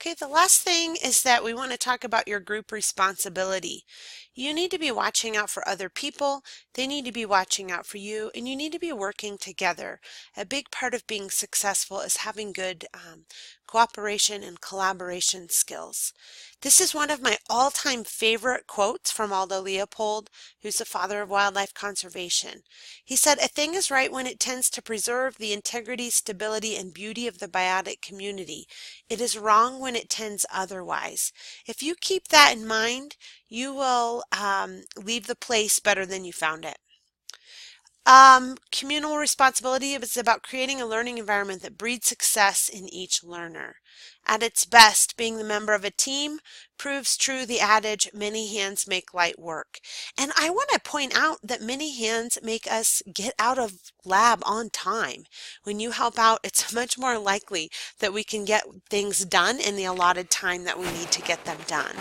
Okay, the last thing is that we want to talk about your group responsibility. You need to be watching out for other people, they need to be watching out for you, and you need to be working together. A big part of being successful is having good cooperation and collaboration skills. This is one of my all-time favorite quotes from Aldo Leopold, who's the father of wildlife conservation. He said, "A thing is right when it tends to preserve the integrity, stability, and beauty of the biotic community. It is wrong when it tends otherwise." If you keep that in mind, you will leave the place better than you found it. Communal responsibility is about creating a learning environment that breeds success in each learner. At its best, being the member of a team proves true the adage, many hands make light work. And I want to point out that many hands make us get out of lab on time. When you help out, it's much more likely that we can get things done in the allotted time that we need to get them done.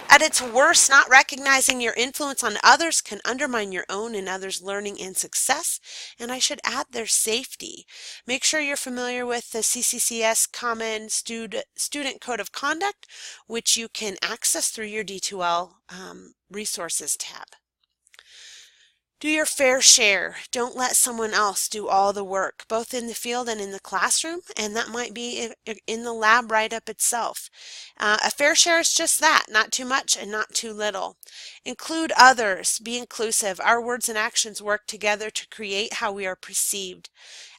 At its worst, not recognizing your influence on others can undermine your own and others' learning and success, and I should add their safety. Make sure you're familiar with the CCCS Common Student Code of Conduct, which you can access through your D2L Resources tab. Do your fair share. Don't let someone else do all the work, both in the field and in the classroom, and that might be in the lab write-up itself. A fair share is just that, not too much and not too little. Include others. Be inclusive. Our words and actions work together to create how we are perceived.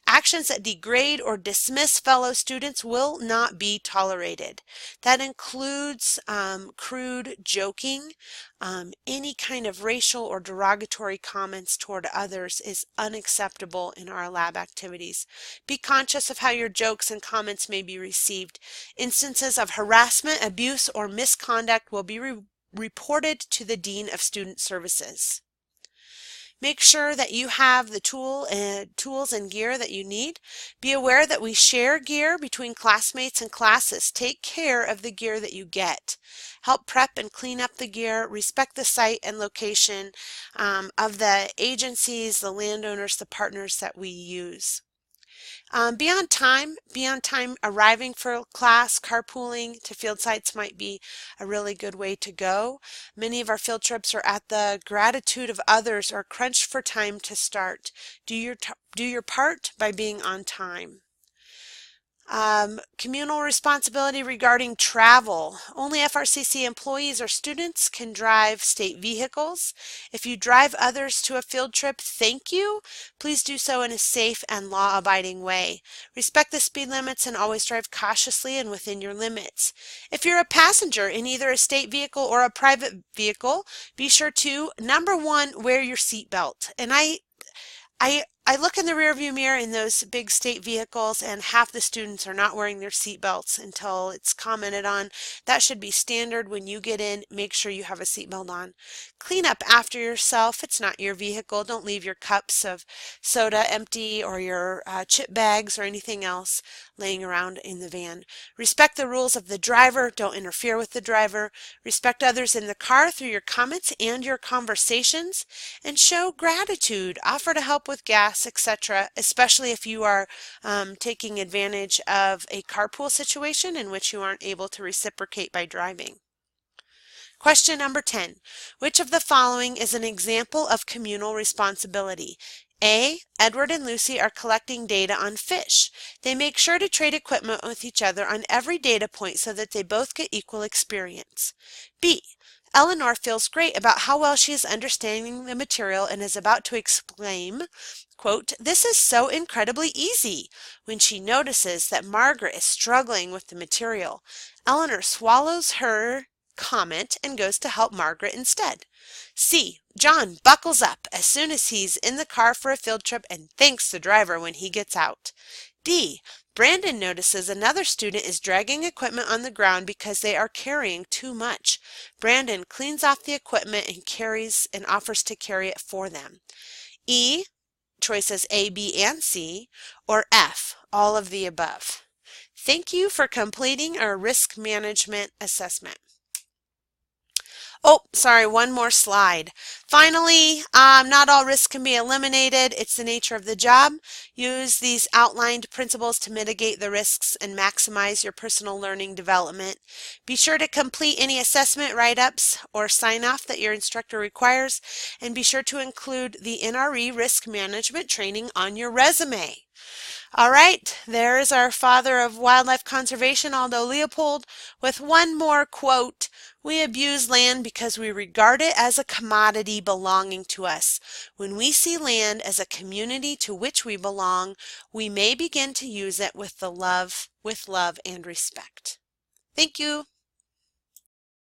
Actions that degrade or dismiss fellow students will not be tolerated. That includes crude joking. Any kind of racial or derogatory comments toward others is unacceptable in our lab activities. Be conscious of how your jokes and comments may be received. Instances of harassment, abuse, or misconduct will be reported to the Dean of Student Services. Make sure that you have the tools and gear that you need. Be aware that we share gear between classmates and classes. Take care of the gear that you get. Help prep and clean up the gear. Respect the site and location of the agencies, the landowners, the partners that we use. Be on time. Be on time arriving for class. Carpooling to field sites might be a really good way to go. Many of our field trips are at the gratitude of others or crunched for time to start. Do your part by being on time. Communal responsibility regarding travel. Only FRCC employees or students can drive state vehicles. If you drive others to a field trip, thank you. Please do so in a safe and law-abiding way. Respect the speed limits and always drive cautiously and within your limits. If you're a passenger in either a state vehicle or a private vehicle, be sure to, number one, wear your seatbelt. And I look in the rearview mirror in those big state vehicles and half the students are not wearing their seatbelts until it's commented on. That should be standard when you get in. Make sure you have a seatbelt on. Clean up after yourself. It's not your vehicle. Don't leave your cups of soda empty or your chip bags or anything else laying around in the van. Respect the rules of the driver. Don't interfere with the driver. Respect others in the car through your comments and your conversations, and show gratitude. Offer to help with gas, etc., especially if you are taking advantage of a carpool situation in which you aren't able to reciprocate by driving. Question number 10. Which of the following is an example of communal responsibility? A. Edward and Lucy are collecting data on fish. They make sure to trade equipment with each other on every data point so that they both get equal experience. B. Eleanor feels great about how well she is understanding the material and is about to exclaim, quote, "This is so incredibly easy," when she notices that Margaret is struggling with the material. Eleanor swallows her comment and goes to help Margaret instead. C. John buckles up as soon as he's in the car for a field trip and thanks the driver when he gets out. D. Brandon notices another student is dragging equipment on the ground because they are carrying too much. Brandon cleans off the equipment and offers to carry it for them. E. Choices A, B, and C, or F, all of the above. Thank you for completing our risk management assessment. Oh, sorry, one more slide. Finally, not all risks can be eliminated. It's the nature of the job. Use these outlined principles to mitigate the risks and maximize your personal learning development. Be sure to complete any assessment write-ups or sign-off that your instructor requires, and be sure to include the NRE risk management training on your resume. All right, there is our father of wildlife conservation, Aldo Leopold, with one more quote. We abuse land because we regard it as a commodity belonging to us. When we see land as a community to which we belong, we may begin to use it with love and respect. Thank you.